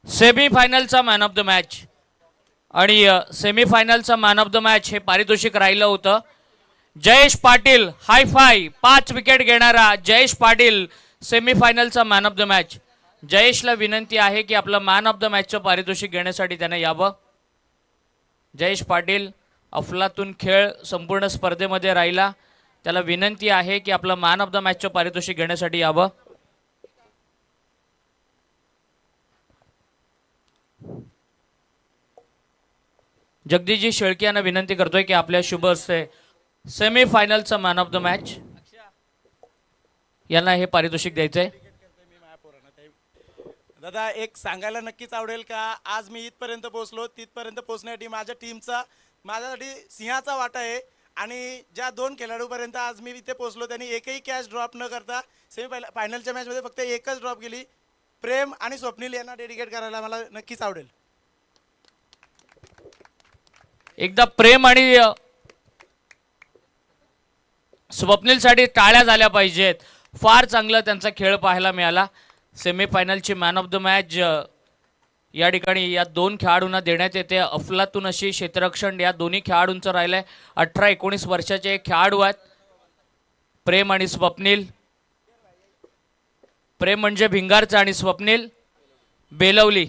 सेमीफायनलचा man of the match आणि सेमीफायनलचा man of the match हे पारितोषिक राहिलं होतं. जयेश पाटील हायफाय 5 विकेट घेणारा जयेश पाटील सेमीफायनलचा मॅन ऑफ द मॅच. जयेशला विनंती आहे की आपलं मॅन ऑफ द मॅचचं पारितोषिक घेण्यासाठी त्याने यावं. जयेश पाटील अफलातून खेळ संपूर्ण स्पर्धेमध्ये राहिला. त्याला विनंती आहे की आपलं मॅन ऑफ द मॅचचं पारितोषिक घेण्यासाठी यावं. जगदीशजी शेळके यांना विनंती करतोय की आपल्या शुभ हस्ते सेमीफायनलचा मॅन ऑफ द मॅच यांना हे पारितोषिक द्यायचंय. दादा एक सांगायला नक्कीच आवडेल का आज मी इथपर्यंत पोहोचलो. तिथपर्यंत पोहोचण्यासाठी माझ्या टीमचा माझ्यासाठी सिंहाचा वाटा आहे. आणि ज्या 2 खेळाडूपर्यंत आज मी इथे पोहोचलो त्यांनी एकही कॅच ड्रॉप न करता फायनलच्या मॅचमध्ये फक्त एकच ड्रॉप केली. प्रेम आणि स्वप्नील यांना डेडिकेट करायला मला नक्कीच आवडेल. एकदा प्रेम आणि स्वप्नीलसाठी टाळ्या झाल्या पाहिजेत. फार चांगला त्यांचा खेळ पाहायला मिळाला. सेमीफायनलची मॅन ऑफ द मॅच या ठिकाणी या 2 खेळाडूंना देण्यात येते. अफलातून अशी क्षेत्ररक्षण या दोन्ही खेळाडूंचं राहिलंय. 18-19 वर्षाचे खेळाडू आहेत प्रेम आणि स्वप्नील. प्रेम म्हणजे भिंगारचा आणि स्वप्नील बेलवली.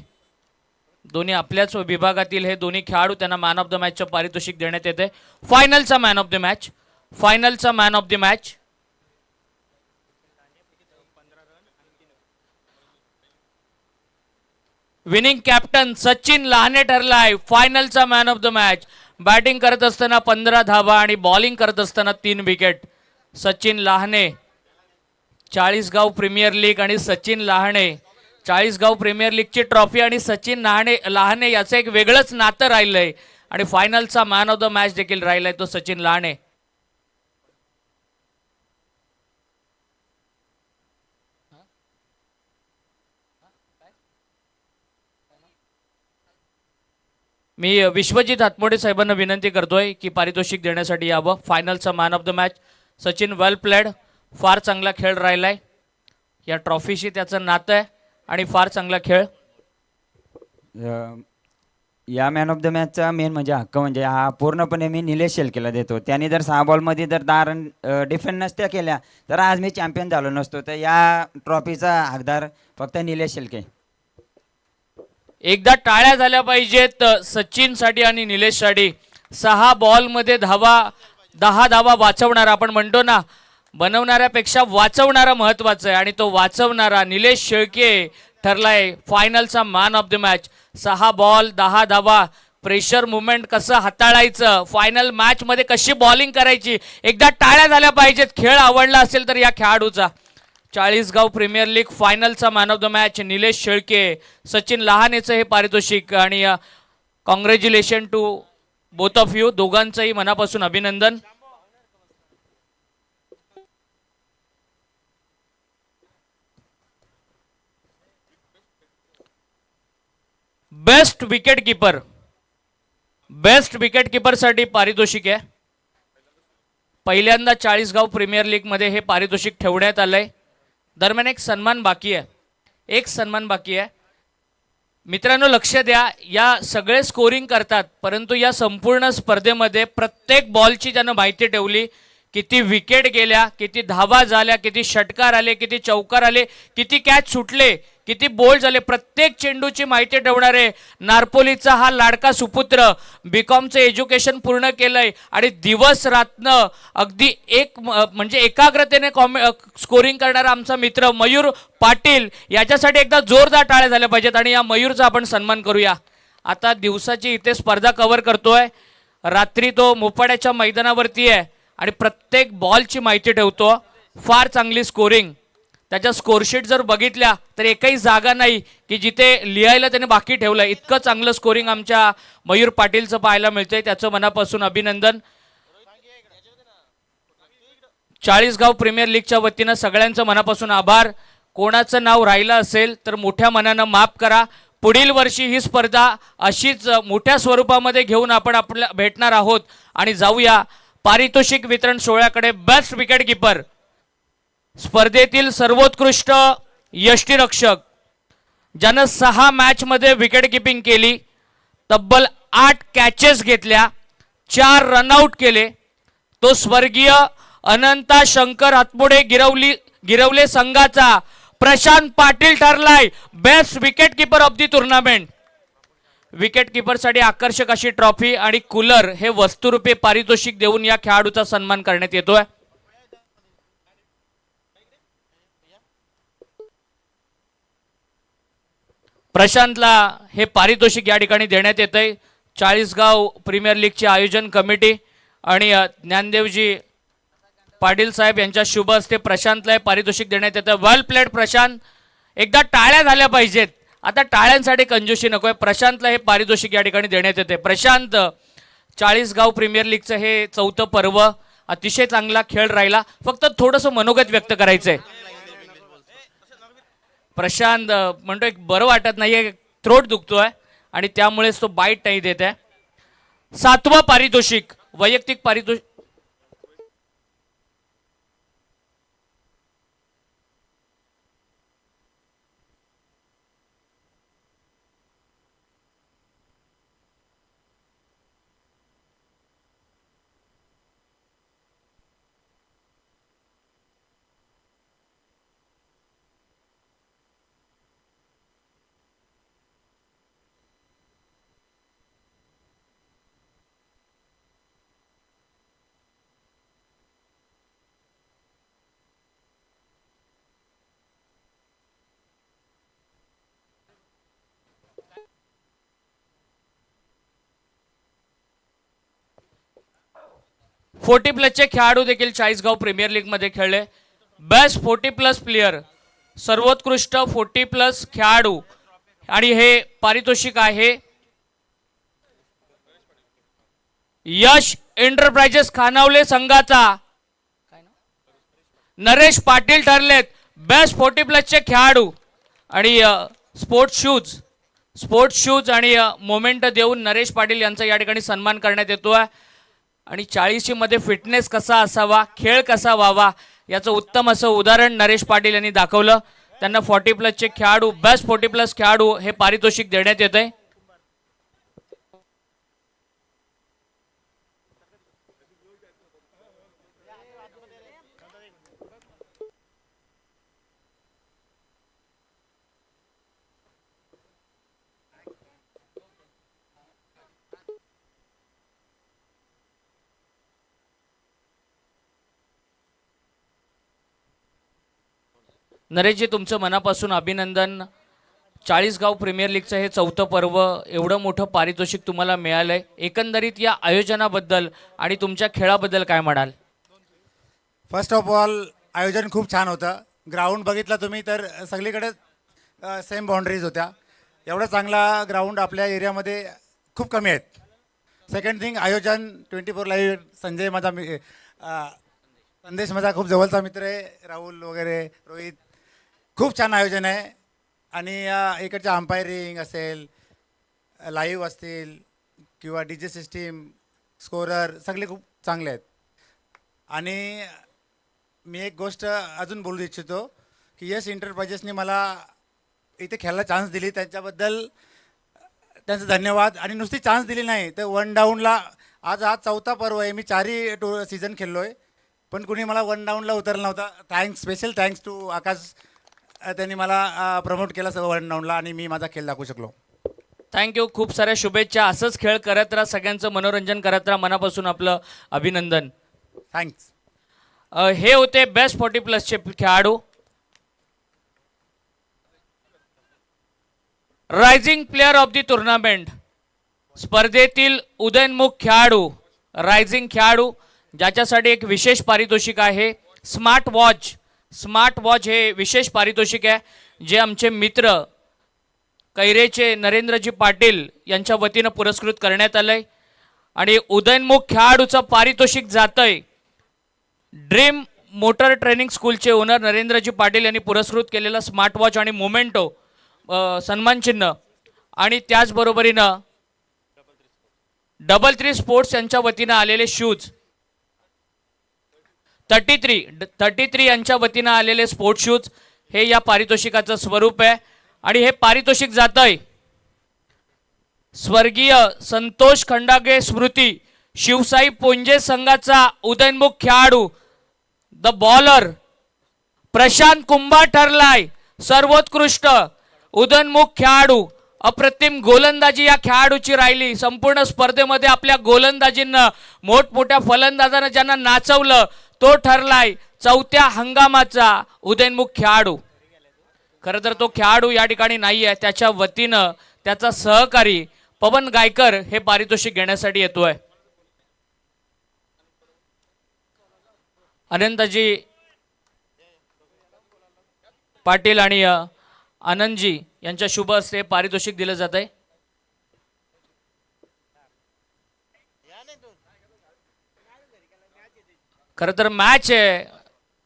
दोन्ही आपल्याच विभागातील हे दोन्ही खेळाडू. त्यांना मॅन ऑफ द मॅचचं पारितोषिक देण्यात येते. फायनलचा मॅन ऑफ द मॅच फायनलचा man of the match winning captain Sachin Lahane ठरलाय. फायनलचा man of the match. Batting करत असताना 15 धावा आणि बॉलिंग करत असताना 3 विकेट. सचिन लहाने 40गाव प्रीमियर लीग आणि सचिन लहाने 40गाव प्रीमियर लीगची ट्रॉफी आणि सचिन लहाने याचं एक वेगळंच नातं राहिलंय. आणि फायनलचा मॅन ऑफ द मॅच देखील राहिलाय तो सचिन लहाने. मी विश्वजित हातमोडे साहेबांना विनंती करतोय की पारितोषिक देण्यासाठी यावं. फायनलचा man of the match Sachin well played. फार चांगला खेळ राहिलाय. या ट्रॉफीशी त्याचं नातं आहे आणि फार चांगला खेळ. या मॅन ऑफ द मॅचचा मेन म्हणजे हक्क म्हणजे हा पूर्णपणे मी निलेश शेळकेला देतो. त्याने जर 6 बॉलमध्ये जर 10 रन डिफेंड नसत्या केल्या तर आज मी चॅम्पियन झालो नसतो. तर या ट्रॉफीचा हकदार फक्त निलेश शेळके. एकदा टाळ्या झाल्या पाहिजेत सचिनसाठी आणि निलेशसाठी. 6 बॉलमध्ये 10 धावा वाचवणारा आपण म्हणतो ना, बनवणाऱ्यापेक्षा वाचवणारा महत्वाचं आहे. आणि तो वाचवणारा निलेश शेळके ठरलाय फायनलचा man of the match. 6 ball 10 धावा. प्रेशर मुवमेंट कसं हाताळायचं, फायनल मॅच मध्ये कशी बॉलिंग करायची. एकदा टाळ्या झाल्या पाहिजेत. खेळ आवडला असेल तर या खेळाडूचा. 40गाव प्रीमियर लीग फायनलचा man of the match Nilesh Shelke. Sachin लहानेचं हे पारितोषिक. आणि congratulation to both of you. दोघांचंही मनापासून अभिनंदन. बेस्ट विकेट कीपर साठी पारितोषिक आहे. पहिल्यांदा 40गाव प्रीमियर लीग मध्ये हे पारितोषिक ठेवण्यात आलंय. दरम्यान एक सन्मान बाकी आहे. मित्रांनो लक्ष द्या. या सगळे स्कोरिंग करतात परंतु या संपूर्ण स्पर्धेमध्ये प्रत्येक बॉलची त्यानं माहिती ठेवली. किती विकेट गेल्या, किती धावा झाल्या, किती षटकार आले, किती चौकार आले, किती कॅच सुटले, किती बोल्ड झाले. प्रत्येक चेंडूची माहिती ठेवणारे नारपोलीचा हा लाडका सुपुत्र. बीकॉमचं एज्युकेशन पूर्ण केलंय आणि दिवस रात्र अगदी म्हणजे एकाग्रतेने स्कोरिंग करणारा आमचा मित्र मयूर पाटील. याच्यासाठी एकदा जोरदार टाळ्या झाल्या पाहिजेत. आणि या मयूरचा आपण सन्मान करूया. आता दिवसाची इथे स्पर्धा कव्हर करतोय. रात्री तो मोपाड्याच्या मैदानावरती आहे आणि प्रत्येक बॉलची माहिती ठेवतो. फार चांगली स्कोरिंग. त्याच्या स्कोरशीट जर बघितल्या तर एकही जागा नाही की जिथे लिहायला त्याने बाकी ठेवलं. इतकं चांगलं स्कोरिंग आमच्या मयूर पाटीलचं पाहायला मिळतंय. त्याचं मनापासून अभिनंदन. 40गाव प्रीमियर लीगच्या वतीनं सगळ्यांचं मनापासून आभार. कोणाचं नाव राहिलं असेल तर मोठ्या मनानं माफ करा. पुढील वर्षी ही स्पर्धा अशीच मोठ्या स्वरूपामध्ये घेऊन आपण आपल्या भेटणार आहोत. आणि जाऊया पारितोषिक वितरण सोहळ्याकडे. बेस्ट विकेट कीपर स्पर्धेतील सर्वोत्कृष्ट यष्टीरक्षक ज्यानं 6 मॅचमध्ये विकेट किपिंग केली, तब्बल 8 कॅचेस घेतल्या, 4 रनआउट केले, तो स्वर्गीय अनंता शंकर हातमुडे गिरवले संघाचा प्रशांत पाटील ठरलाय best wicket keeper of the tournament. Wicket कीपरसाठी आकर्षक अशी ट्रॉफी आणि कूलर हे वस्तुरूपी पारितोषिक देऊन या खेळाडूचा सन्मान करण्यात येतोय. प्रशांतला हे पारितोषिक या ठिकाणी देण्यात येतंय. चाळीसगाव प्रीमियर लीगचे आयोजन कमिटी आणि ज्ञानदेवजी पाटील साहेब यांच्या शुभ हस्ते प्रशांतला हे पारितोषिक देण्यात येतं. वेल प्लेड प्रशांत. एकदा टाळ्या झाल्या पाहिजेत, आता टाळ्यांसाठी कंजूशी नकोय. प्रशांतला हे पारितोषिक या ठिकाणी देण्यात येते. प्रशांत, चाळीसगाव प्रीमियर लीगचं हे 4थं पर्व, अतिशय चांगला खेळ राहिला, फक्त थोडंसं मनोगत व्यक्त करायचंय. प्रशांत म्हणतोय बरं वाटत नाहीये, थ्रोट दुखतोय आणि त्यामुळेच तो बाईट नाही देत आहे. 7वं पारितोषिक, वैयक्तिक पारितोषिक. फोर्टी प्लसचे खेळाडू देखील चाळीसगाव प्रीमियर लीग मध्ये खेळले. बेस्ट 40+ प्लेयर, सर्वोत्कृष्ट 40+ खेळाडू, आणि हे पारितोषिक आहे यश एंटरप्राइजेस खानावले संघाचा नरेश पाटील ठरलेत बेस्ट 40+चे खेळाडू. आणि स्पोर्ट्स शूज आणि मोमेंट देऊन नरेश पाटील यांचा या ठिकाणी सन्मान करण्यात येतोय. आणि 40 मध्ये फिटनेस कसा असावा, खेळ कसा व्हावा याचं उत्तम असं उदाहरण नरेश पाटील यांनी दाखवलं. त्यांना 40+चे खेळाडू, बेस्ट 40+ खेळाडू हे पारितोषिक देण्यात येतंय. नरेशजी, तुमचं मनापासून अभिनंदन. चाळीसगाव प्रीमियर लीगचं हे 4थं पर्व, एवढं मोठं पारितोषिक तुम्हाला मिळालंय. एकंदरीत या आयोजनाबद्दल आणि तुमच्या खेळाबद्दल काय म्हणाल? फर्स्ट ऑफ ऑल, आयोजन खूप छान होतं. ग्राउंड बघितला तुम्ही तर सगळीकडे सेम बाउंड्रीज होत्या. एवढा चांगला ग्राउंड आपल्या एरियामध्ये खूप कमी आहेत. सेकंड थिंग, आयोजन 24 लाईव्ह. संजय माझा संदेश माझा खूप जवळचा मित्र आहे, राहुल वगैरे, रोहित. खूप छान आयोजन आहे. आणि इकडचं अंपायरिंग असेल, लाईव्ह असतील किंवा DJ सिस्टीम, स्कोरर सगळे खूप चांगले आहेत. आणि मी एक गोष्ट अजून बोलू इच्छितो की यश एंटरप्राइजेसने मला इथे खेळायला चान्स दिली, त्याच्याबद्दल त्यांचं धन्यवाद. आणि नुसती चान्स दिली नाही तर वन डाऊनला, आज 4था पर्व आहे, मी 4ही सीझन खेळलो आहे, पण कुणी मला वन डाऊनला उतरलं नव्हतं. स्पेशल थँक्स टू आकाश, त्यांनी मला प्रमोट केलं वन डाऊनला आणि मी माझा खेळ दाखवू शकलो. थँक्यू, खूप साऱ्या शुभेच्छा. असंच खेळ करत राहा, सगळ्यांचं मनोरंजन करत राहा. मनापासून आपलं अभिनंदन. थँक्स. हे होते बेस्ट 40+चे खेळाडू. Rising player of the tournament, स्पर्धेतील उदयनमुख खेळाडू, रायझिंग खेळाडू, ज्याच्यासाठी एक विशेष पारितोषिक आहे. स्मार्ट वॉच हे विशेष पारितोषिक आहे, जे आमचे मित्र कैरेचे नरेंद्रजी पाटील यांच्या वतीनं पुरस्कृत करण्यात आलंय. आणि उदयनमुख खेळाडूचं पारितोषिक जातंय ड्रीम मोटर ट्रेनिंग स्कूलचे ओनर नरेंद्रजी पाटील यांनी पुरस्कृत केलेला स्मार्ट वॉच आणि मोमेंटो सन्मान चिन्ह. आणि त्याचबरोबरीनं 33 स्पोर्ट्स यांच्या वतीनं आलेले शूज, 33 यांच्या वतीनं आलेले स्पोर्ट्स शूज हे या पारितोषिकाचं स्वरूप आहे. आणि हे पारितोषिक जातंय स्वर्गीय संतोष खंडागे स्मृती शिवसाई पोंजे संघाचा उदयनमुख खेळाडू द बॉलर प्रशांत कुंभार ठरलाय सर्वोत्कृष्ट उदयनमुख खेळाडू. अप्रतिम गोलंदाजी या खेळाडूची राहिली. संपूर्ण स्पर्धेमध्ये आपल्या गोलंदाजीनं मोठमोठ्या फलंदाजांना ज्यांना नाचवलं तो ठरलाय चौथ्या हंगामाचा उदयनमुख खेळाडू. खरं तर तो खेळाडू या ठिकाणी नाहीये, त्याच्या वतीनं त्याचा सहकारी पवन गायकर हे पारितोषिक घेण्यासाठी येतोय. अनंतजी पाटील आणि आनंदजी यांच्या शुभ हस्ते पारितोषिक दिलं जात आहे. खरं तर मॅच आहे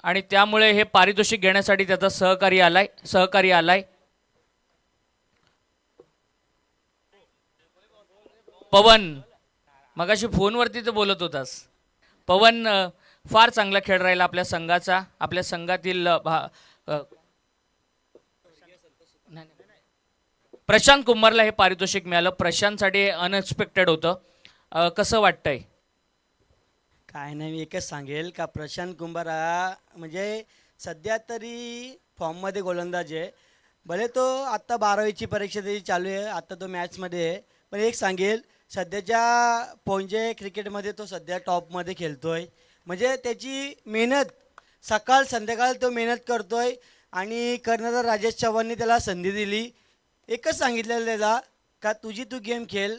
आणि त्यामुळे हे पारितोषिक घेण्यासाठी त्याचा सहकारी आलाय. पवन, मगाशी फोनवरती तर बोलत होतास. पवन फार चांगला खेळ राहिला आपल्या संघाचा. आपल्या संघातील प्रशांत कुंभारला हे पारितोषिक मिळालं. प्रशांतसाठी अनएक्सपेक्टेड होतं. कसं वाटतंय? काय नाही, मी एकच सांगेल का प्रशांत कुंभार हा म्हणजे सध्या तरी फॉर्ममध्ये गोलंदाज आहे. भले तो आत्ता 12वीची परीक्षा त्याची चालू आहे, आत्ता तो मॅचमध्ये आहे, पण एक सांगेल सध्याच्या पोंजे क्रिकेटमध्ये तो सध्या टॉपमध्ये खेळतोय. म्हणजे त्याची मेहनत सकाळ संध्याकाळ तो मेहनत करतोय आणि कर्णधार राजेश चव्हाणनी त्याला संधी दिली. एकच सांगितलेलं त्याला का तू गेम खेळ,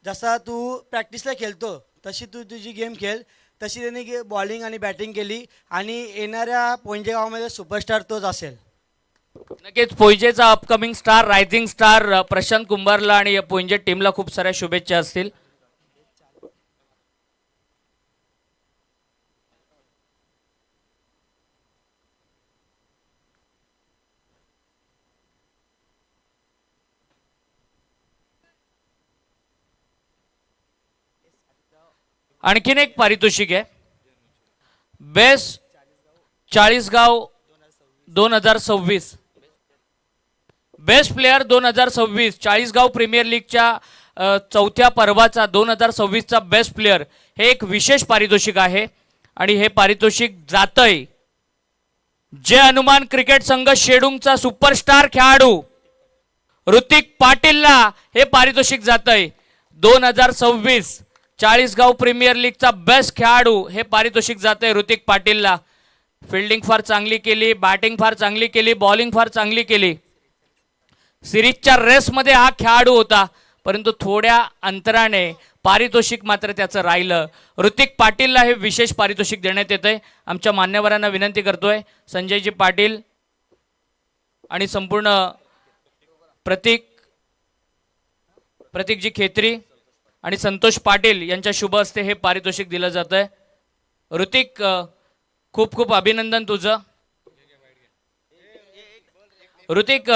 जसा तू प्रॅक्टिसला खेळतो तशी तुझी गेम खेळ. तशी त्यांनी बॉलिंग आणि बॅटिंग केली आणि येणाऱ्या पोंजे गावामध्ये सुपरस्टार तोच असेल. नक्कीच पोंजेचा upcoming star, rising star Prashant कुंभारला आणि पोंजे टीमला खूप साऱ्या शुभेच्छा असतील. आणखीन एक पारितोषिक आहे best Chalisgaon 2026 best player 2026 Chalisgaon premier लीगच्या चौथ्या पर्वाचा 2026चा बेस्ट प्लेयर हे एक विशेष पारितोषिक आहे आणि हे पारितोषिक जातंय जय हनुमान क्रिकेट संघ शेडूंगचा सुपरस्टार खेळाडू ऋतिक पाटीलला हे पारितोषिक जातंय. 2026 चाळीसगाव प्रीमियर लीगचा बेस्ट खेळाडू हे पारितोषिक जातंय ऋतिक पाटीलला. फिल्डिंग फार चांगली केली, बॅटिंग फार चांगली केली, बॉलिंग फार चांगली केली. सिरीजच्या रेसमध्ये हा खेळाडू होता, परंतु थोड्या अंतराने पारितोषिक मात्र त्याचं राहिलं. ऋतिक पाटीलला हे विशेष पारितोषिक देण्यात येतंय. आमच्या मान्यवरांना विनंती करतोय संजयजी पाटील आणि संपूर्ण प्रतीकजी खेत्री आणि संतोष पाटील यांच्या शुभ हस्ते हे पारितोषिक दिलं जातंय. ऋतिक खूप खूप अभिनंदन तुझं. ऋतिक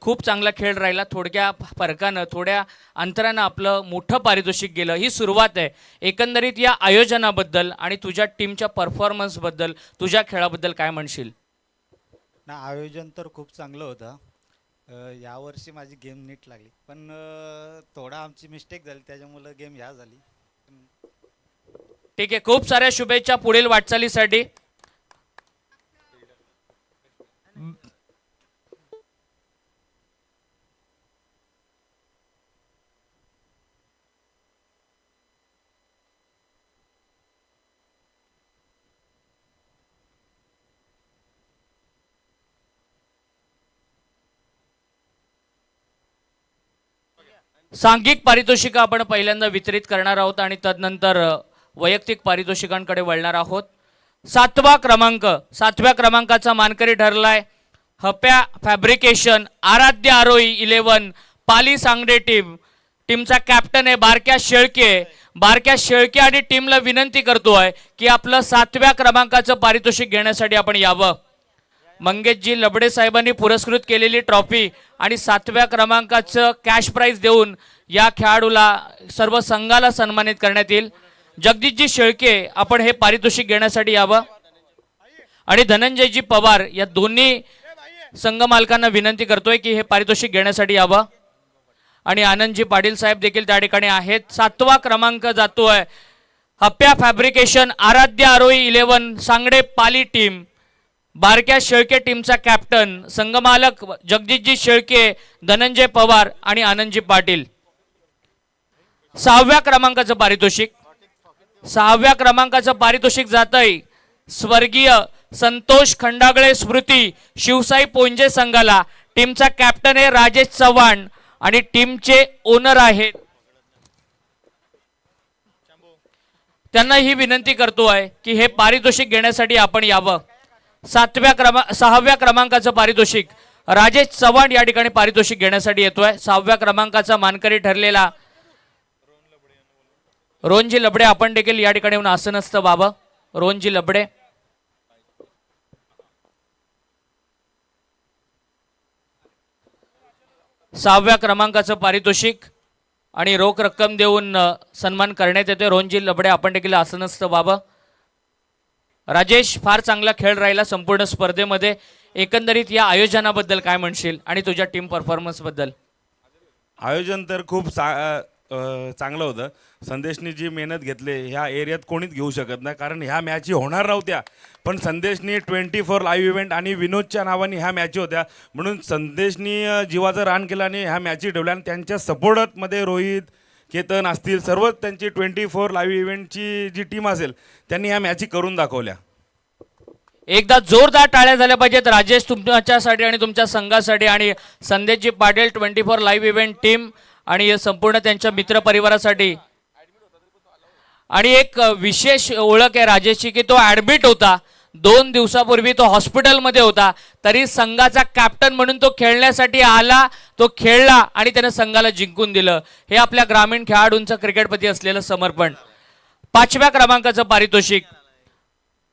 खूप चांगला खेळ राहिला. थोडक्या फरकानं थोड्या अंतरानं आपलं मोठं पारितोषिक गेलं. ही सुरुवात आहे. एकंदरीत या आयोजनाबद्दल आणि तुझ्या टीमच्या परफॉर्मन्सबद्दल तुझ्या खेळाबद्दल काय म्हणशील? ना आयोजन तर खूप चांगलं होतं. यावर्षी माझी गेम नीट लागली, पण थोडा आमची मिस्टेक झाली त्याच्यामुळे गेम ह्या झाली. ठीक आहे, खूप साऱ्या शुभेच्छा पुढील वाटचालीसाठी. सांघिक पारितोषिक आपण पहिल्यांदा वितरित करणार आहोत आणि तदनंतर वैयक्तिक पारितोषिकांकडे वळणार आहोत. 7व्या क्रमांकाचा मानकरी ठरलाय हप्या फॅब्रिकेशन आराध्य आरोही 11 पाली सांगडे टीमचा कॅप्टन आहे बारक्या शेळके आणि टीमला विनंती करतोय की आपलं 7व्या क्रमांकाचं पारितोषिक घेण्यासाठी आपण यावं. मंगेशजी लबडे साहेबांनी पुरस्कृत केलेली ट्रॉफी आणि 7व्या क्रमांकाचं कॅश प्राइज देऊन या खेळाडूला सर्व संघाला सन्मानित करण्यात येईल. जगदीशजी शेळके आपण हे पारितोषिक घेण्यासाठी यावं आणि धनंजयजी पवार या दोन्ही संघ मालकांना विनंती करतोय की हे पारितोषिक घेण्यासाठी यावं. आणि आनंदजी पाटील साहेब देखील त्या ठिकाणी आहेत. 7वा क्रमांक जातोय हप्प्या फॅब्रिकेशन आराध्य आरोही 11 सांगडे पाली टीम. बारक्या शेळके टीमचा कॅप्टन संघमालक जगजितजी शेळके, धनंजय पवार आणि आनंदजी पाटील. 6व्या क्रमांकाचं पारितोषिक, 6व्या क्रमांकाचं पारितोषिक जातंय स्वर्गीय संतोष खंडागळे स्मृती शिवसाई पोंजे संघाला. टीमचा कॅप्टन आहे राजेश चव्हाण आणि टीमचे ओनर आहेत. त्यांना ही विनंती करतोय की हे पारितोषिक घेण्यासाठी आपण यावं. 6व्या क्रमांकाचं पारितोषिक राजेश चव्हाण या ठिकाणी पारितोषिक घेण्यासाठी येतोय. 6व्या क्रमांकाचा मानकरी ठरलेला रोहनजी लबडे आपण देखील या ठिकाणी येऊन आसनस्थ व्हावं. रोहनजी लबडे. 6व्या क्रमांकाचं पारितोषिक आणि रोख रक्कम देऊन सन्मान करण्यात येतोय. रोहनजी लबडे आपण देखील आसनस्थ व्हावं. राजेश, फार चांगला खेळ राहिला संपूर्ण स्पर्धेमध्ये. एकंदरीत या आयोजनाबद्दल काय म्हणशील आणि तुझ्या टीम परफॉर्मन्स बद्दल? आयोजन तर खूप चांगलं होतं. संदेशनी जी मेहनत घेतली ह्या एरियात कोणीच घेऊ शकत नाही, कारण ह्या मॅची होणार नव्हत्या. पण संदेशनी 24 लाईव्ह इव्हेंट आणि विनोदच्या नावाने ह्या मॅची होत्या, म्हणून संदेशनी जीवाचं रान केलं आणि ह्या मॅची ठेवल्या. आणि त्यांच्या सपोर्टमध्ये रोहित, केतन असतील, सर्व त्यांची 24 लाईव्ह इव्हेंटची जी टीम असेल त्यांनी ह्या मॅची करून दाखवल्या. एकदा जोरदार टाळ्या झाल्या पाहिजेत राजेश तुमच्यासाठी आणि तुमच्या संघासाठी आणि संदेशजी पाटील 24 लाईव्ह इव्हेंट टीम आणि संपूर्ण त्यांच्या मित्र परिवारासाठी. आणि एक विशेष ओळख आहे राजेशची की तो ॲडमिट होता. 2 दिवसापूर्वी तो हॉस्पिटलमध्ये होता, तरी संघाचा कॅप्टन म्हणून तो खेळण्यासाठी आला, तो खेळला आणि त्याने संघाला जिंकून दिलं. हे आपल्या ग्रामीण खेळाडूंचं क्रिकेटप्रती असलेलं समर्पण. 5व्या क्रमांकाचं पारितोषिक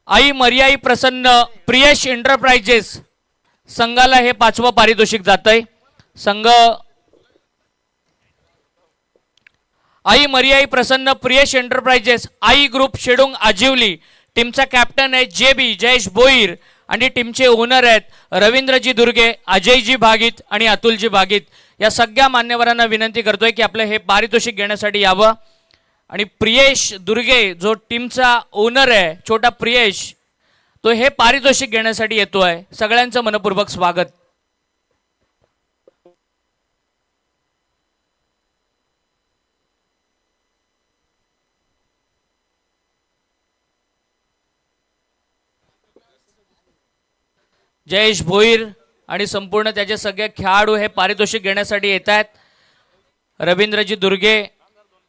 आई मर्याई प्रसन्न प्रियश एंटरप्राइजेस संघाला हे 5वं पारितोषिक जातंय. संघ आई मर्याई प्रसन्न प्रियश एंटरप्राइजेस आई ग्रुप शेडुंग आजिवली. टीमचा कॅप्टन आहे जेबी जयेश भोईर आणि टीमचे ओनर आहेत रवींद्रजी दुर्गे, अजयजी भागीत आणि अतुलजी भागीत. या सगळ्या मान्यवरांना विनंती करतोय की आपलं हे पारितोषिक घेण्यासाठी यावं. आणि प्रियेश दुर्गे जो टीमचा ओनर आहे, छोटा प्रियेश, तो हे पारितोषिक घेण्यासाठी येतोय. सगळ्यांचं मनपूर्वक स्वागत. जयेश भोईर आणि संपूर्ण त्याचे सगळे खेळाडू हे पारितोषिक घेण्यासाठी येत आहेत. रवींद्रजी दुर्गे,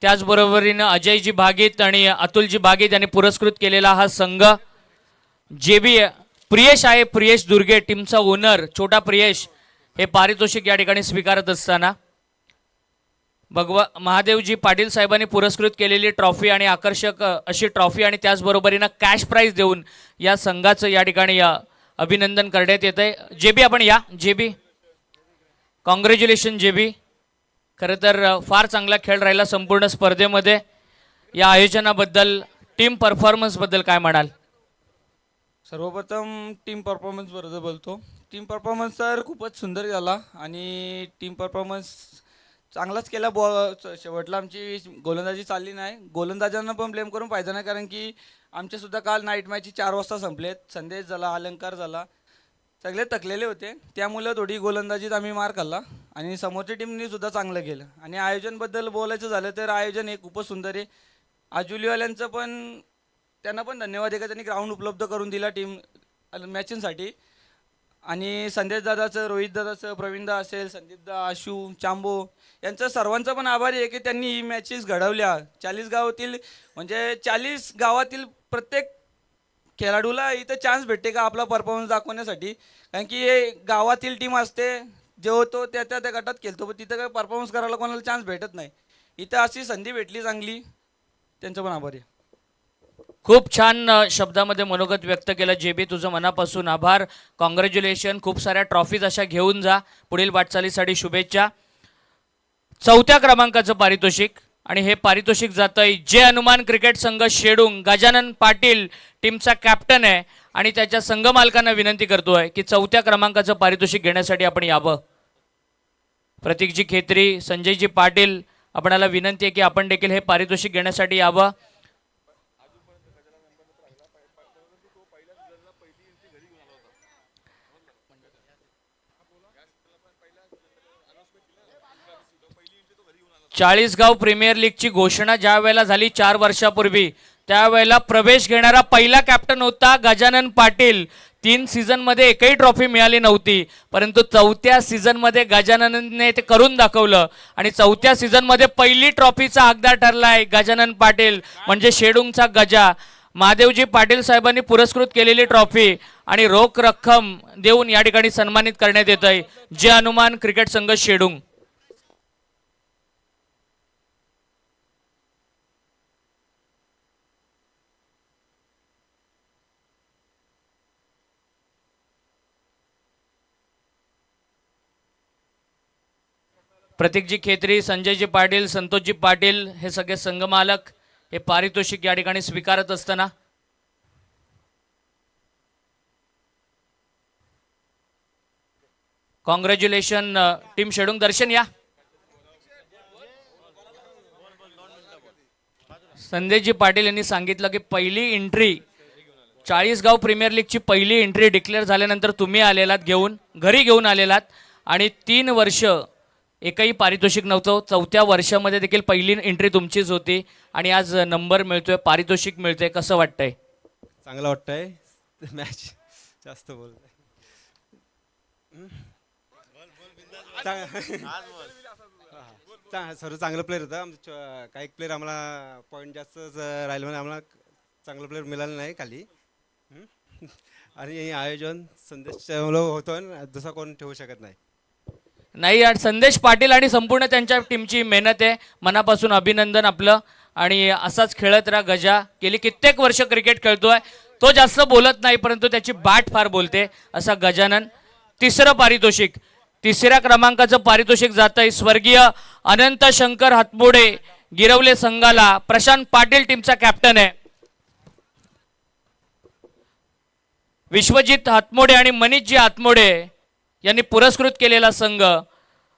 त्याचबरोबरीनं अजयजी भागीत आणि अतुलजी भागीत यांनी पुरस्कृत केलेला हा संघ. जेबी प्रियेश आहे, प्रियेश दुर्गे टीमचा ओनर, छोटा प्रियेश, हे पारितोषिक या ठिकाणी स्वीकारत असताना महादेवजी पाटील साहेबांनी पुरस्कृत केलेली ट्रॉफी आणि आकर्षक अशी ट्रॉफी आणि त्याचबरोबरीनं कॅश प्राइज देऊन या संघाचं या ठिकाणी अभिनंदन करण्यात येत आहे. जेबी आपण या. JB, congratulation JB. खरं तर फार चांगला खेळ राहिला संपूर्ण स्पर्धेमध्ये. या आयोजनाबद्दल, टीम परफॉर्मन्सबद्दल काय म्हणाल? सर्वप्रथम टीम परफॉर्मन्सबद्दल बोलतो. टीम परफॉर्मन्स तर खूपच सुंदर झाला आणि टीम परफॉर्मन्स चांगलाच केला. शेवटला आमची गोलंदाजी चालली नाही. गोलंदाजांना पण ब्लेम करून फायदा नाही, कारण की आमचेसुद्धा काल नाईट मॅची 4 वाजता संपलेत. संदेश झाला, अलंकार झाला, सगळे थकलेले होते, त्यामुळे थोडी गोलंदाजीत आम्ही मार खाल्ला आणि समोरच्या टीमनी सुद्धा चांगलं केलं. आणि आयोजनबद्दल बोलायचं झालं तर आयोजन हे खूपच सुंदर आहे. आजुलीवाल्यांचं पण, त्यांना पण धन्यवाद आहे का त्यांनी ग्राउंड उपलब्ध करून दिला टीम मॅचिंगसाठी. आणि संदेश दादाचं, रोहित दादाचं, प्रवीणदा असेल, संदीपदा, आशू, चांबो यांचं सर्वांचं पण आभारी आहे की त्यांनी ही मॅचेस घडवल्या. 40 गावातील म्हणजे 40 गावातील प्रत्येक खेळाडूला इथं चान्स भेटते का आपला परफॉर्मन्स दाखवण्यासाठी, कारण की हे गावातील टीम असते, जो तो त्या गटात खेळतो, पण तिथं काय परफॉर्मन्स करायला कोणाला चान्स भेटत नाही. इथं अशी संधी भेटली चांगली, त्यांचं पण आभारी आहे. खूप छान शब्दामध्ये मनोगत व्यक्त केलं जेबी, तुझं मनापासून आभार. कॉंग्रॅच्युलेशन. खूप साऱ्या ट्रॉफीज अशा घेऊन जा. पुढील वाटचालीसाठी शुभेच्छा. 4थ्या क्रमांकाचं पारितोषिक आणि हे पारितोषिक जातंय जय हनुमान क्रिकेट संघ शेडुंग. गजानन पाटील टीमचा कॅप्टन आहे आणि त्याच्या संघ मालकांना विनंती करतोय की 4थ्या क्रमांकाचं पारितोषिक घेण्यासाठी आपण यावं. प्रतीकजी खेत्री, संजयजी पाटील, आपणाला विनंती आहे की आपण देखील हे पारितोषिक घेण्यासाठी यावं. चाळीसगाव प्रीमियर लीगची घोषणा ज्या वेळेला झाली 4 वर्षापूर्वी, त्यावेळेला प्रवेश घेणारा पहिला कॅप्टन होता गजानन पाटील. 3 सीझनमध्ये एकही ट्रॉफी मिळाली नव्हती, परंतु 4थ्या सीझनमध्ये गजाननने ते करून दाखवलं आणि 4थ्या सीझनमध्ये पहिली ट्रॉफीचा हकदार ठरलाय गजानन पाटील, म्हणजे शेडूंगचा गजा. महादेवजी पाटील साहेबांनी पुरस्कृत केलेली ट्रॉफी आणि रोख रक्कम देऊन या ठिकाणी सन्मानित करण्यात येत आहे. जय हनुमान क्रिकेट संघ शेडूंग. प्रतीकजी खेत्री, संजयजी पाटील, संतोषजी पाटील हे सगळे संघ मालक हे पारितोषिक या ठिकाणी स्वीकारत असताना कॉंग्रॅच्युलेशन टीम शेडूंग. दर्शन या. संजयजी पाटील यांनी सांगितलं की पहिली एंट्री चाळीसगाव प्रीमियर लीगची पहिली एंट्री डिक्लेअर झाल्यानंतर तुम्ही आलेलात, घरी घेऊन आलेलात आणि 3 वर्ष एकही पारितोषिक नव्हतं. 4थ्या वर्षामध्ये देखील पहिली एंट्री तुमचीच होती आणि आज नंबर मिळतोय, पारितोषिक मिळतोय. कसं वाटतंय? चांगलं वाटतंय. मॅच जास्त बोलतोय. सर्व चांगलं प्लेअर होतं. आमचं काही प्लेअर आम्हाला पॉईंट जास्त राहिलं म्हणजे आम्हाला चांगलं प्लेअर मिळालं नाही खाली. आणि हे आयोजन संदेश होतं, दुसरा कोण ठेवू शकत नाही. नाही यार, संदेश पाटील आणि संपूर्ण त्यांच्या टीमची मेहनत आहे. मनापासून अभिनंदन आपलं. आणि असाच खेळत राहा गजा. गेली कित्येक वर्ष क्रिकेट खेळतोय. तो जास्त बोलत नाही, परंतु त्याची बॅट फार बोलते असा गजानन. 3रं पारितोषिक, 3ऱ्या क्रमांकाचं पारितोषिक जात आहे स्वर्गीय अनंत शंकर हातमोडे गिरवले संघाला. प्रशांत पाटील टीमचा कॅप्टन आहे. विश्वजित हातमोडे आणि मनीषजी हातमोडे यांनी पुरस्कृत केलेला संघ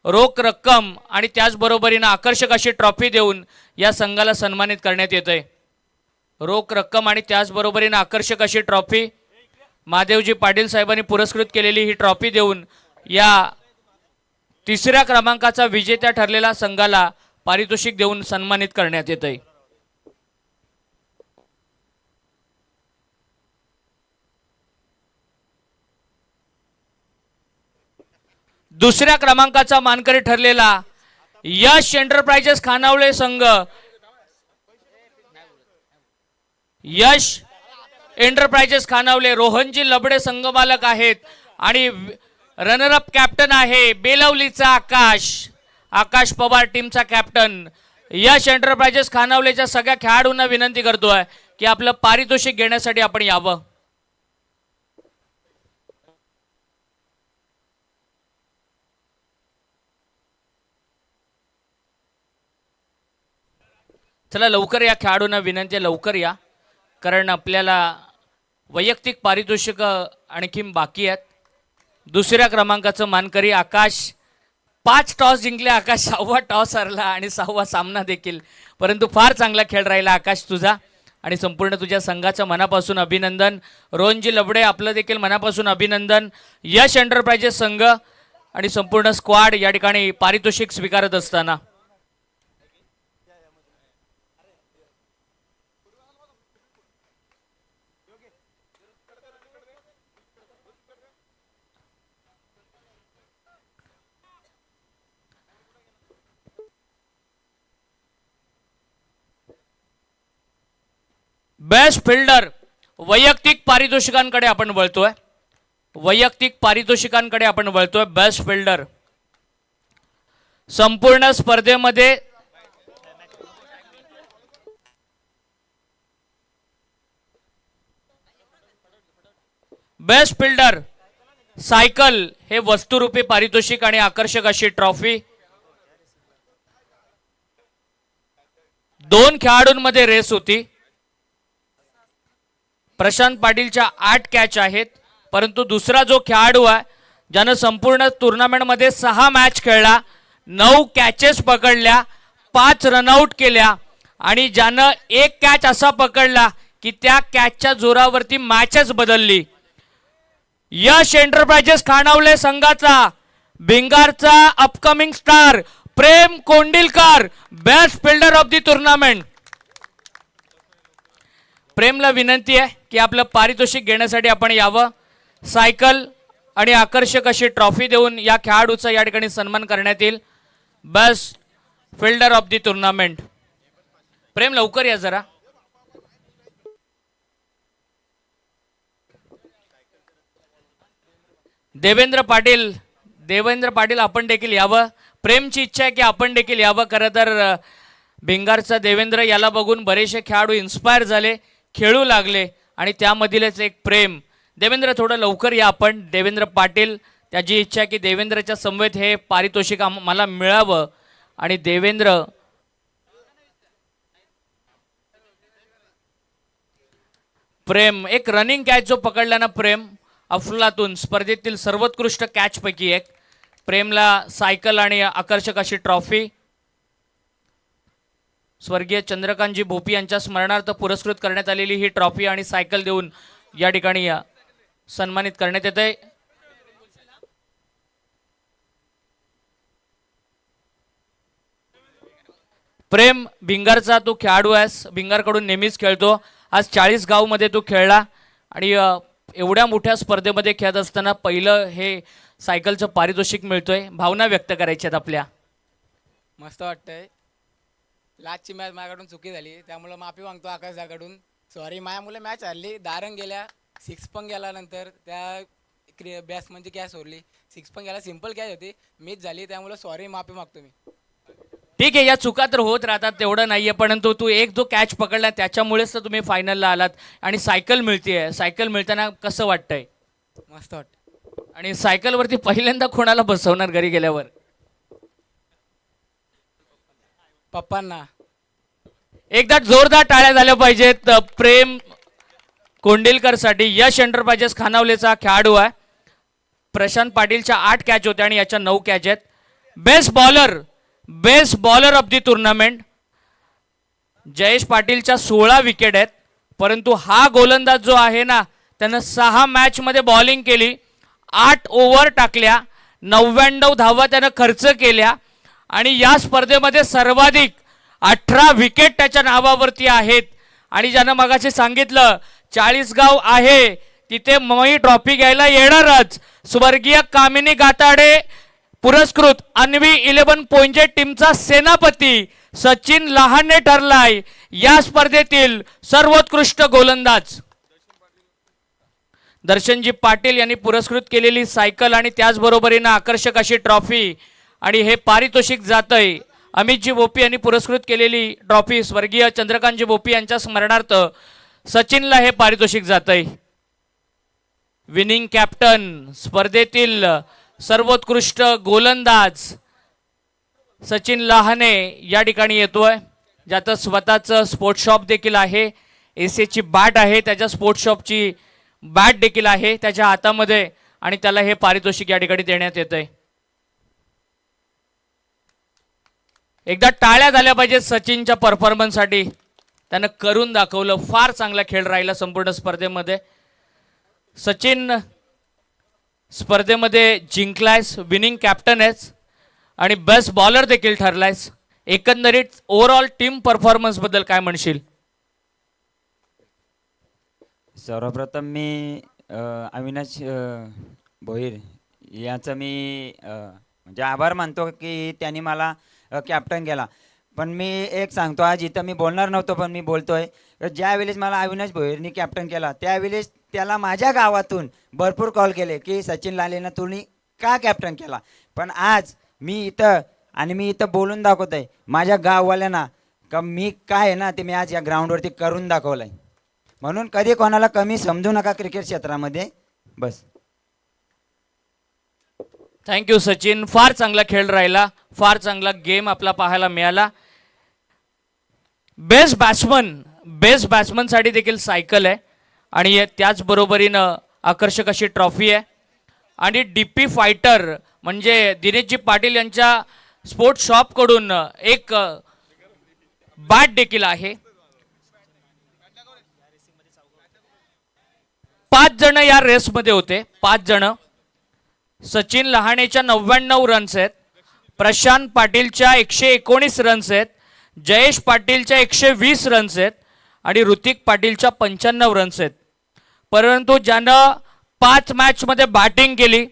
रोख रक्कम आणि त्याचबरोबरीनं आकर्षक अशी ट्रॉफी देऊन या संघाला सन्मानित करण्यात येत आहे. रोख रक्कम आणि त्याचबरोबरीनं आकर्षक अशी ट्रॉफी महादेवजी पाटील साहेबांनी पुरस्कृत केलेली ही ट्रॉफी देऊन या 3ऱ्या क्रमांकाचा विजेता ठरलेला संघाला पारितोषिक देऊन सन्मानित करण्यात येत आहे. दुसऱ्या क्रमांकाचा मानकरी ठरलेला यश एंटरप्राइजेस खानावळे संघ. यश एंटरप्राइजेस खानावळे, रोहनजी लबडे संघ मालक आहेत आणि रनरअप कॅप्टन आहे बेलवलीचा आकाश पवार टीमचा कॅप्टन. यश एंटरप्राइजेस खानावलेच्या सगळ्या खेळाडूंना विनंती करतोय की आपलं पारितोषिक घेण्यासाठी आपण यावं. चला लवकर या, खेळाडूंना विनंती आहे लवकर या, कारण आपल्याला वैयक्तिक पारितोषिक आणखी बाकी आहेत. 2ऱ्या क्रमांकाचं मानकरी आकाश. 5 टॉस जिंकले आकाश, 6वा टॉस हरला आणि 6वा सामना देखील, परंतु फार चांगला खेळ राहिला आकाश तुझा आणि संपूर्ण तुझ्या संघाचं मनापासून अभिनंदन. रोहनजी लबडे आपलं देखील मनापासून अभिनंदन. यश एंटरप्राइजेस संघ आणि संपूर्ण स्क्वॉड या ठिकाणी पारितोषिक स्वीकारत असताना बेस्ट फिल्डर वैयक्तिक पारितोषिकांकडे आपण वळतोय. बेस्ट फिल्डर संपूर्ण स्पर्धेमध्ये बेस्ट फिल्डर सायकल हे वस्तुरूपी पारितोषिक आणि आकर्षक अशी ट्रॉफी. 2 खेळाडूंमध्ये रेस होती. प्रशांत पाटीलच्या 8 कॅच आहेत, परंतु दुसरा जो खेळाडू आहे ज्यानं संपूर्ण टुर्नामेंटमध्ये 6 मॅच खेळला, 9 कॅचेस पकडल्या, 5 रनआउट केल्या आणि ज्यानं 1 कॅच असा पकडला की त्या कॅचच्या जोरावरती मॅचच बदलली. यश एंटरप्राइजेस खानावले संघाचा भिंगारचा upcoming star Prem Kondilkar, best fielder of the tournament. प्रेमला विनंती आहे की आपलं पारितोषिक घेण्यासाठी आपण यावं. सायकल आणि आकर्षक अशी ट्रॉफी देऊन या खेळाडूचा या ठिकाणी सन्मान करण्यात येईल. Best fielder of the tournament. Prem लवकर या जरा. देवेंद्र पाटील आपण देखील यावं. प्रेमची इच्छा आहे की आपण देखील यावं. खरं तर भिंगारचा देवेंद्र याला बघून बरेचसे खेळाडू इन्स्पायर झाले, खेळू लागले आणि त्यामधीलच एक प्रेम. देवेंद्र थोडं लवकर या आपण. देवेंद्र पाटील त्याची इच्छा आहे की देवेंद्रच्या समवेत हे पारितोषिक मला मिळावं आणि देवेंद्र प्रेम एक रनिंग कॅच जो पकडला ना प्रेम, अफलातून स्पर्धेतील सर्वोत्कृष्ट कॅच पैकी एक. प्रेमला सायकल आणि आकर्षक अशी ट्रॉफी स्वर्गीय चंद्रकांतजी भोपी यांच्या स्मरणार्थ पुरस्कृत करण्यात आलेली ही ट्रॉफी आणि सायकल देऊन या ठिकाणी सन्मानित करण्यात येते. प्रेम भिंगारचा तू खेळाडू आहेस, भिंगारकडून नेहमीच खेळतो. आज 40 गावमध्ये तू खेळला आणि एवढ्या मोठ्या स्पर्धेमध्ये खेळत असताना पहिलं हे सायकलचं पारितोषिक मिळतोय. भावना व्यक्त करायच्यात आपल्या. मस्त वाटतंय. लास्टची मॅच माझ्याकडून चुकी झाली, त्यामुळे माफी मागतो आकाश दाकडून. सॉरी, माझ्या मुलं मॅच हरली, 10 रन गेल्या, 6 पण गेला. नंतर त्या बॅट्समनची कॅच सोडली, 6 पण गेला. सिंपल कॅच होती, मिस झाली, त्यामुळे सॉरी, माफी मागतो मी. ठीक आहे, या चुका तर होत राहतात, तेवढं नाहीये. परंतु तू एक जो कॅच पकडला त्याच्यामुळेच तर तुम्ही फायनलला आलात आणि सायकल मिळतेय. सायकल मिळताना कसं वाटतंय? मस्त वाटतं. आणि सायकलवरती पहिल्यांदा कोणाला बसवणार घरी गेल्यावर? पप्पांना. एकदा जोरदार टाळ्या झाल्या पाहिजेत प्रेम कोंडिलकरसाठी. यश एंटरप्राइजेस खानावलेचा खेळाडू आहे. प्रशांत पाटीलच्या 8 कॅच होत्या आणि याच्या 9 कॅच आहेत. Best bowler of the tournament. Jayesh पाटीलच्या 16 विकेट आहेत, परंतु हा गोलंदाज जो आहे ना त्यानं 6 मॅच मध्ये बॉलिंग केली, 8 ओव्हर टाकल्या, 99 धावा त्यानं खर्च केल्या आणि या स्पर्धेमध्ये सर्वाधिक 18 विकेट त्याच्या नावावरती आहेत. आणि ज्यानं मगाशी सांगितलं 40 गाव आहे तिथे मी ट्रॉफी घ्यायला येणारच. स्वर्गीय कामिनी गाताडे पुरस्कृत अन्वी 11 पोंजे टीमचा सेनापती सचिन लहाने ठरलाय या स्पर्धेतील सर्वोत्कृष्ट गोलंदाज. दर्शनजी पाटील यांनी पुरस्कृत केलेली सायकल आणि त्याचबरोबरीनं आकर्षक अशी ट्रॉफी आणि हे पारितोषिक जातंय. अमितजी भोपी यांनी पुरस्कृत केलेली ट्रॉफी स्वर्गीय चंद्रकांतजी भोपी यांच्या स्मरणार्थ सचिनला हे पारितोषिक जातंय. विनिंग कॅप्टन, स्पर्धेतील सर्वोत्कृष्ट गोलंदाज सचिन लहाने या ठिकाणी येतोय, ज्याचं स्वतःचं स्पोर्ट्स शॉप देखील आहे. एसीची बॅट आहे, त्याच्या स्पोर्ट्स शॉपची बॅट देखील आहे त्याच्या हातामध्ये आणि त्याला हे पारितोषिक या ठिकाणी देण्यात येतंय. एकदा टाळ्या झाल्या पाहिजेत सचिनच्या परफॉर्मन्ससाठी. त्यानं करून दाखवलं, फार चांगला खेळ राहिला संपूर्ण स्पर्धेमध्ये. सचिन स्पर्धेमध्ये जिंकलायस, विनिंग कॅप्टन आहेस आणि बेस्ट बॉलर देखील ठरलायस. एकंदरीत ओव्हरऑल टीम परफॉर्मन्स बद्दल काय म्हणशील? सर्वप्रथम मी अविनाश भोईर याचं मी म्हणजे आभार मानतो की त्यांनी मला कॅप्टन केला. पण मी एक सांगतो, आज इथं मी बोलणार नव्हतो पण मी बोलतोय, ज्या वेळेस मला अविनाश भोईरनी कॅप्टन केला त्यावेळेस त्याला माझ्या गावातून भरपूर कॉल केले की सचिन लालेनं तुम्ही का कॅप्टन केला. पण आज मी इथं बोलून दाखवत आहे माझ्या गाववाल्यांना का मी काय आहे ना ते मी आज या ग्राउंडवरती करून दाखवलं आहे. म्हणून कधी कोणाला कमी समजू नका क्रिकेट क्षेत्रामध्ये. बस. थँक्यू सचिन, फार चांगला खेळ राहिला, फार चांगला गेम आपला पाहायला मिळाला. बेस्ट बॅट्समनसाठी देखील सायकल आहे आणि त्याचबरोबरीनं आकर्षक अशी ट्रॉफी आहे. आणि DP फायटर म्हणजे दिनेशजी पाटील यांच्या स्पोर्ट्स शॉपकडून एक बॅट देखील आहे. 5 जण या रेसमध्ये होते. 5 जण. सचिन लहाणेच्या 99 रन्स आहेत, प्रशांत पाटीलच्या 119 रन्स आहेत, जयेश पाटीलच्या 120 रन्स आहेत आणि ऋतिक पाटीलच्या 95 रन्स आहेत. परंतु ज्यानं 5 मॅचमध्ये बॅटिंग केली,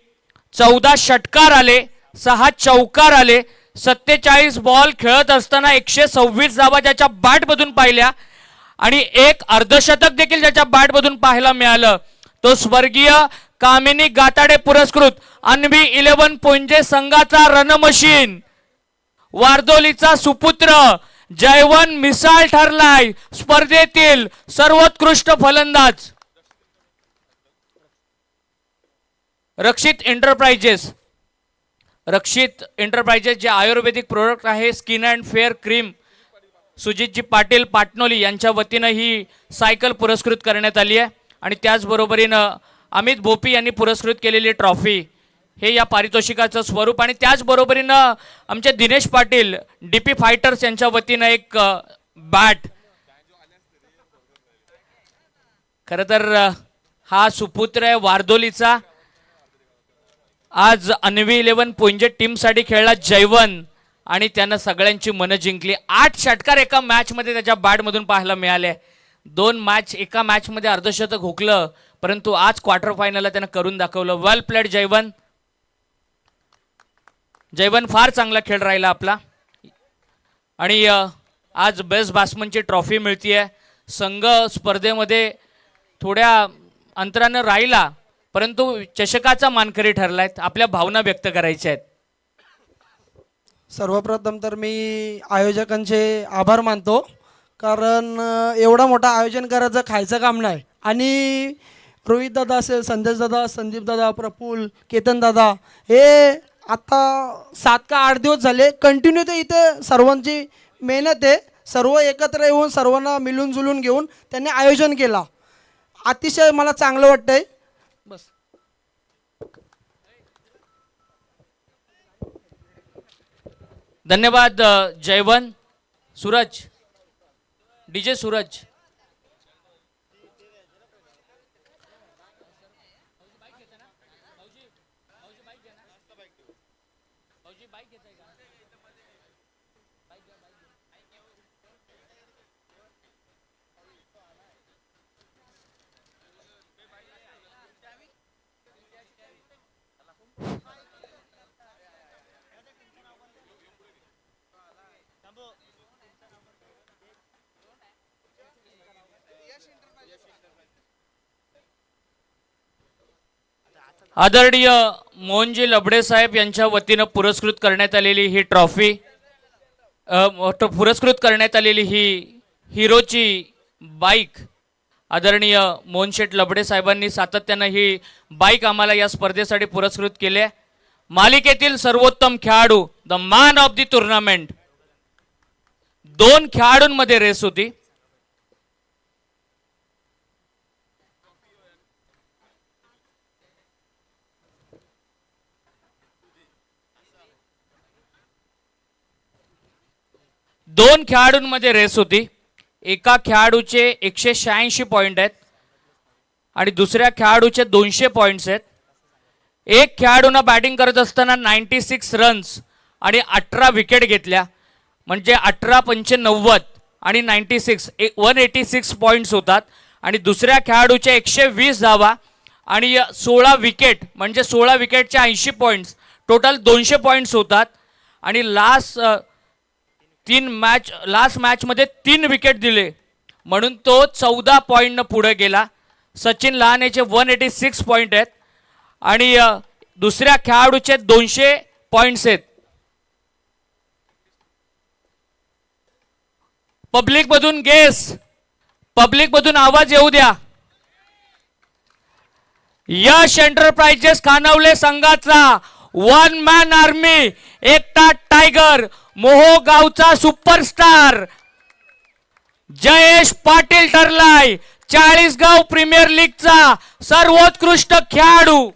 14 षटकार आले, 6 चौकार आले, 47 बॉल खेळत असताना 126 धावा ज्याच्या बॅटमधून पाहिल्या आणि एक अर्धशतक देखील ज्याच्या बॅटमधून पाहायला मिळालं, तो स्वर्गीय कामिनी गाताडे पुरस्कृत अन्वी 11 पुंजे संघाचा रणमशीन, वारदोलीचा सुपुत्र जयवन मिसाळ ठरलाय स्पर्धेतील सर्वोत्कृष्ट फलंदाज. रक्षित एंटरप्राइजेस जे आयुर्वेदिक प्रोडक्ट आहे, स्किन अँड फेअर क्रीम, सुजितजी पाटील पाटणोली यांच्या वतीनं ही सायकल पुरस्कृत करण्यात आली आहे. आणि त्याचबरोबरीनं अमित भोपी यांनी पुरस्कृत केलेली ट्रॉफी, हे या पारितोषिकाचं स्वरूप. आणि त्याचबरोबरीनं आमचे दिनेश पाटील DP फायटर्स यांच्या वतीनं एक बॅट. खरं तर हा सुपुत्र आहे वारदोलीचा. आज अन्वी 11 पुंजे टीमसाठी खेळला जयवन आणि त्यानं सगळ्यांची मनं जिंकली. 8 षटकार एका मॅचमध्ये त्याच्या बॅटमधून पाहायला मिळाले. 2 मॅच एका मॅचमध्ये अर्धशतक हुकलं, परंतु आज क्वार्टर फायनलला त्यानं करून दाखवलं. वेल प्लेड जयवन. जयवन फार चांगला खेळ राहिला आपला. आणि आज बेस्ट बॅट्समनची ट्रॉफी मिळतीये. संघ स्पर्धेमध्ये थोड्या अंतरानं राहिला, परंतु चषकाचा मानकरी ठरलाय. आपल्या भावना व्यक्त करायच्या आहेत. सर्वप्रथम तर मी आयोजकांचे आभार मानतो, कारण एवढा मोठा आयोजन करायचं खायचं काम नाही. आणि रोहित दादा असेल, संदेश दादा, संदीप दादा, प्रफुल्ल, केतन दादा, हे आता 7 का 8 दिवस झाले कंटिन्यू ते इथे सर्वांची मेहनत आहे. सर्व एकत्र येऊन सर्वांना मिळून जुळून घेऊन त्यांनी आयोजन केला. अतिशय मला चांगलं वाटतंय. बस. धन्यवाद जयवन. सूरज, DJ सूरज. आदरणीय मोहनजी लबडे साहेब यांच्या वतीनं पुरस्कृत करण्यात आलेली ही ट्रॉफी, पुरस्कृत करण्यात आलेली ही हिरोची बाईक, आदरणीय मोहनशेठ लबडे साहेबांनी सातत्यानं ही बाईक आम्हाला या स्पर्धेसाठी पुरस्कृत केली आहे. मालिकेतील सर्वोत्तम खेळाडू, the man of the tournament. 2 खेळाडूंमध्ये रेस होती. एका खेळाडूचे 186 पॉइंट आहेत आणि दुसऱ्या खेळाडूचे 200 पॉइंट्स आहेत. एक खेळाडूनं बॅटिंग करत असताना 96 रन्स आणि 18 विकेट घेतल्या, म्हणजे 18 पंचे 90 आणि 96 186 पॉइंट्स होतात. आणि दुसऱ्या खेळाडूचे 120 धावा आणि 16 विकेट, म्हणजे 16 विकेटचे 80 पॉइंट्स, टोटल 200 पॉइंट्स होतात. आणि लास्ट मॅचमध्ये 3 विकेट दिले, म्हणून तो 14 पॉईंटनं पुढे गेला. सचिन लहानेचे 186 पॉईंट आहेत आणि दुसऱ्या खेळाडूचे 200 पॉईंट्स आहेत. पब्लिकमधून आवाज येऊ द्या. यश एंटरप्राइजेस खानवले संघाचा 1 मॅन आर्मी, एकटा टायगर, मोहोगावचा सुपरस्टार जयेश पाटील ठरलाय चाळीसगाव प्रीमियर लीगचा सर्वोत्कृष्ट खेळाडू,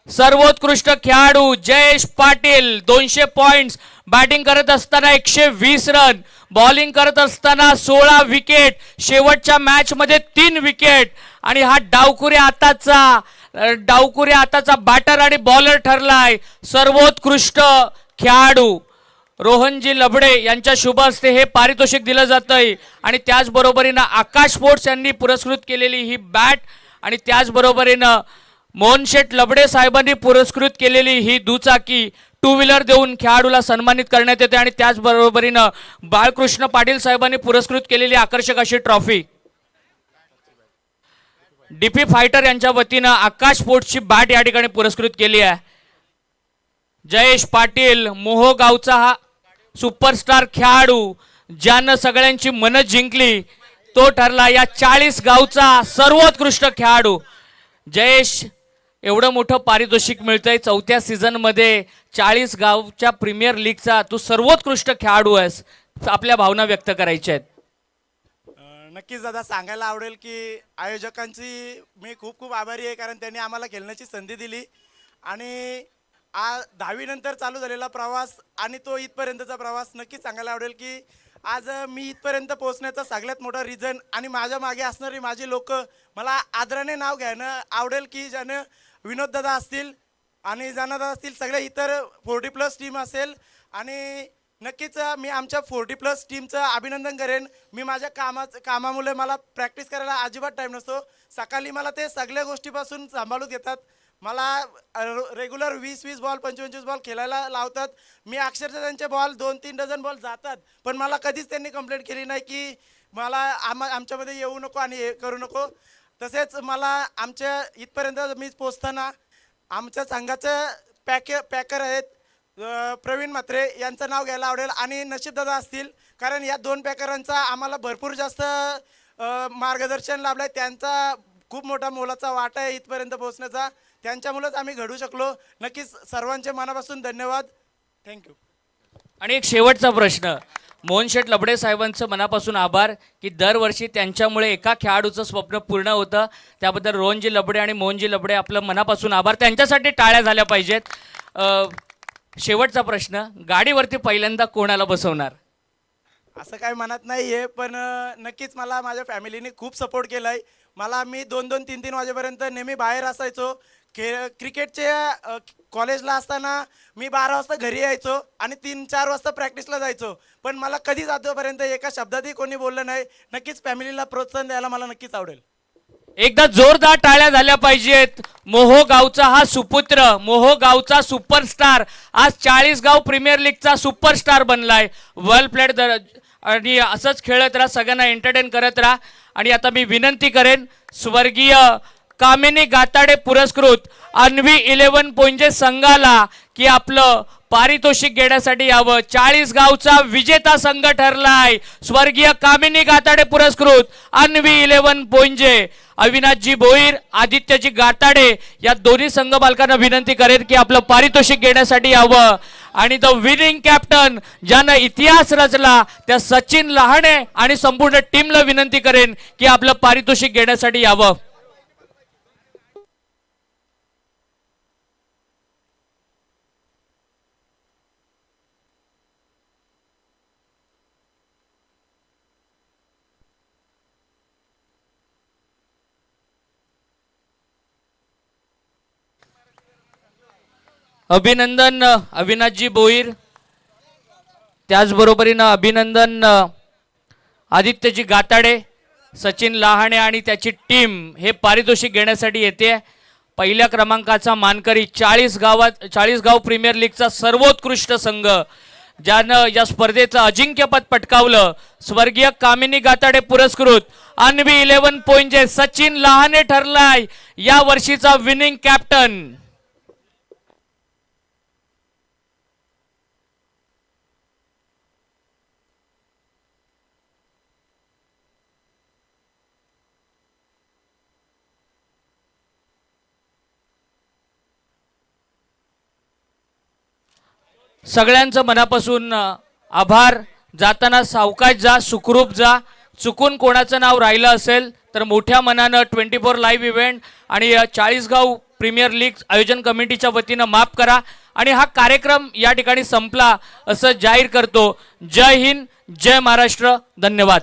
सर्वोत्कृष्ट खेळाडू जयेश पाटील 200 पॉइंट्स, बॅटिंग करत असताना 120 रन, बॉलिंग करत असताना 16 विकेट, शेवटच्या मॅच मध्ये 3 विकेट आणि हा डावकुरे आताचा बॅटर आणि बॉलर ठरलाय सर्वोत्कृष्ट खेळाडू. रोहनजी लबडे यांच्या शुभ हस्ते हे पारितोषिक दिलं जातंय आणि त्याचबरोबरीनं आकाश स्पोर्ट्स यांनी पुरस्कृत केलेली ही बॅट आणि त्याचबरोबरीनं मोहनशेठ लबडे साहेबांनी पुरस्कृत केलेली ही दुचाकी 2 व्हीलर देऊन खेळाडूला सन्मानित करण्यात येते आणि त्याचबरोबरीनं बाळकृष्ण पाटील साहेबांनी पुरस्कृत केलेली आकर्षक अशी ट्रॉफी. डीपी फायटर यांच्या वतीनं आकाश स्पोर्ट्सची बॅट या ठिकाणी पुरस्कृत केली आहे. जयेश पाटील मोहोगावचा हा सुपरस्टार खेळाडू ज्यानं सगळ्यांची मनं जिंकली तो ठरला या 40 गावचा सर्वोत्कृष्ट खेळाडू. जयेश, एवढं मोठं पारितोषिक मिळतंय 4थ्या सीझन मध्ये, 40 गावच्या प्रीमियर लीगचा तू सर्वोत्कृष्ट खेळाडू आहेस, आपल्या भावना व्यक्त करायच्या आहेत. नक्कीच दादा, सांगायला आवडेल की आयोजकांची मी खूप खूप आभारी आहे, कारण त्यांनी आम्हाला खेळण्याची संधी दिली आणि 10वी नंतर चालू झालेला प्रवास आणि तो इथपर्यंतचा प्रवास नक्कीच सांगायला आवडेल की आज मी इथपर्यंत पोहोचण्याचा सगळ्यात मोठा रिझन आणि माझ्या मागे असणारी माझी लोक, मला आदराने नाव घ्यायनं आवडेल की ज्यानं विनोद दादा असतील आणि दादा असतील, सगळे इतर 40+ टीम असेल आणि नक्कीच मी आमच्या 40+ टीमचं अभिनंदन करेन. मी माझ्या कामामुळे मला प्रॅक्टिस करायला अजिबात टाईम नसतो. सकाळी मला ते सगळ्या गोष्टीपासून सांभाळून घेतात. मला रेग्युलर 20-20 बॉल 25-25 बॉल खेळायला लावतात. मी अक्षरशः त्यांचे बॉल 2-3 डझन बॉल जातात, पण मला कधीच त्यांनी कंप्लेंट केली नाही की मला आमच्यामध्ये येऊ नको आणि हे करू नको. तसेच मला आमच्या इथपर्यंत मी पोचताना आमच्या संघाचं पॅकर आहेत प्रवीण म्हात्रे यांचं नाव घ्यायला आवडेल आणि नशीबदादा असतील, कारण या 2 पॅकरांचा आम्हाला भरपूर जास्त मार्गदर्शन लाभलं आहे. त्यांचा खूप मोठा मोलाचा वाटा आहे इथपर्यंत पोहोचण्याचा, त्यांच्यामुळेच आम्ही घडू शकलो. नक्कीच सर्वांचे मनापासून धन्यवाद. थँक्यू. आणि एक शेवटचा प्रश्न, मोहनशेठ लबडे साहेबांचं मनापासून आभार की दरवर्षी त्यांच्यामुळे एका खेळाडूचं स्वप्न पूर्ण होतं, त्याबद्दल रोहनजी लबडे आणि मोहनजी लबडे आपलं मनापासून आभार, त्यांच्यासाठी टाळ्या झाल्या पाहिजेत. शेवटचा प्रश्न, गाडीवरती पहिल्यांदा कोणाला बसवणार? असं काही मनात नाही आहे, पण नक्कीच मला माझ्या फॅमिलीने खूप सपोर्ट केला आहे. मी 2-2, 3-3 वाजेपर्यंत नेहमी बाहेर असायचो. क्रिकेटच्या कॉलेजला असताना मी 12 वाजता घरी यायचो आणि 3-4 वाजता प्रॅक्टिसला जायचो, पण मला कधीच आतापर्यंत एका शब्दातही कोणी बोललं नाही. नक्कीच फॅमिलीला प्रोत्साहन द्यायला मला नक्कीच आवडेल. एकदा जोरदार टाळ्या झाल्या पाहिजेत. मोहोगावचा हा सुपुत्र, मोहोगावचा सुपरस्टार आज 40 गाव प्रीमियर लीगचा सुपरस्टार बनलाय. वेल प्लेड आणि असंच खेळत राहा, सगळ्यांना एंटरटेन करत राहा. आणि आता मी विनंती करेन स्वर्गीय कामिनी गाताडे पुरस्कृत अन्वी 11 पोंजे संघाला की आपलं पारितोषिक घेण्यासाठी यावं. 40 गावचा विजेता संघ ठरलाय स्वर्गीय कामिनी गाताडे पुरस्कृत अन्वी 11 पोंजे. अविनाशजी भोईर, आदित्यजी गाताडे या दोन्ही संघ मालकांना विनंती करेन की आपलं पारितोषिक घेण्यासाठी यावं. आणि द विनिंग कॅप्टन ज्यानं इतिहास रचला त्या सचिन लहाणे आणि संपूर्ण टीमला विनंती करेन की आपलं पारितोषिक घेण्यासाठी यावं. अभिनंदन अविनाशजी भोईर, त्याचबरोबरीनं अभिनंदन आदित्यजी गाताडे, सचिन लहाणे आणि त्याची टीम हे पारितोषिक घेण्यासाठी येते. पहिल्या क्रमांकाचा मानकरी 40 गाव प्रीमियर लीगचा सर्वोत्कृष्ट संघ ज्यानं या स्पर्धेचं अजिंक्यपद पटकावलं स्वर्गीय कामिनी गाताडे पुरस्कृत अन्वी 11 पोंजे सचिन लहाणे ठरलाय या वर्षीचा विनिंग कॅप्टन. सगळ्यांचं मनापासून आभार, जाताना सावकाश जा, सुखरूप जा. चुकून कोणाचं नाव राहिलं असेल तर मोठ्या मनानं 24 लाईव्ह इव्हेंट आणि चाळीसगाव प्रीमियर लीग आयोजन कमिटीच्या वतीनं माफ करा आणि हा कार्यक्रम या ठिकाणी संपला असं जाहीर करतो. जय हिंद, जय महाराष्ट्र, धन्यवाद.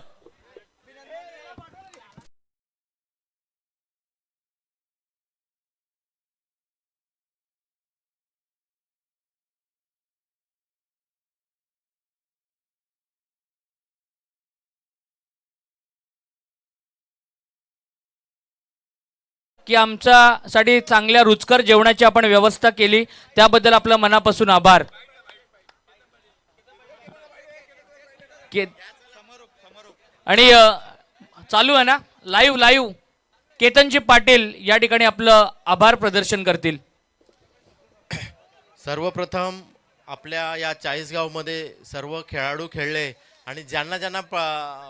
की आमच्यासाठी चांगल्या रुचकर जेवणाची आपण व्यवस्था केली त्याबद्दल आपलं मनापासून आभार. आणि चालू आहे ना लाईव्ह केतनजी पाटील या ठिकाणी आपलं आभार प्रदर्शन करतील. सर्वप्रथम आपल्या या चाळीसगावमध्ये सर्व खेळाडू खेळले आणि ज्यांना ज्यांना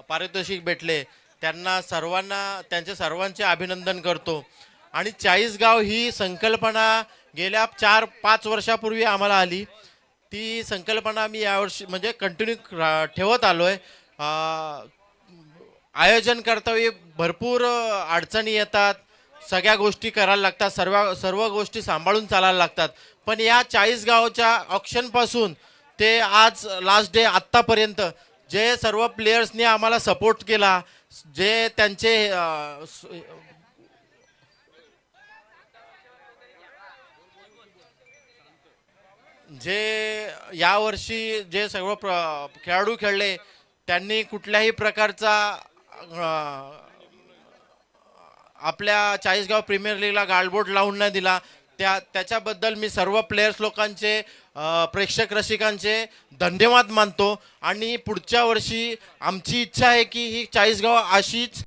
पारितोषिक भेटले त्यांना सर्वांना त्यांचे सर्वांचे अभिनंदन करतो. आणि चाळीसगाव ही संकल्पना गेल्या 4-5 वर्षापूर्वी आम्हाला आली. ती संकल्पना मी यावर्षी म्हणजे कंटिन्यू ठेवत आलो आहे. आयोजन करताना भरपूर अडचणी येतात, सगळ्या गोष्टी करायला लागतात, सर्व गोष्टी सांभाळून चालायला लागतात. पण या चाळीसगावच्या ऑक्शनपासून ते आज लास्ट डे आत्तापर्यंत जे सर्व प्लेयर्सनी आम्हाला सपोर्ट केला, जे त्यांचे जे यावर्षी जे सर्व खेळाडू खेळले त्यांनी कुठल्याही प्रकारचा आपल्या चाळीसगाव प्रीमियर लीगला गालबोट लावून नाही दिला. त्याच्याबद्दल मी सर्व प्लेयर्स लोकांचे, प्रेक्षक रसिकांचे धन्यवाद मानतो. आणि पुढच्या वर्षी आमची इच्छा आहे की ही चाळीसगाव अशीच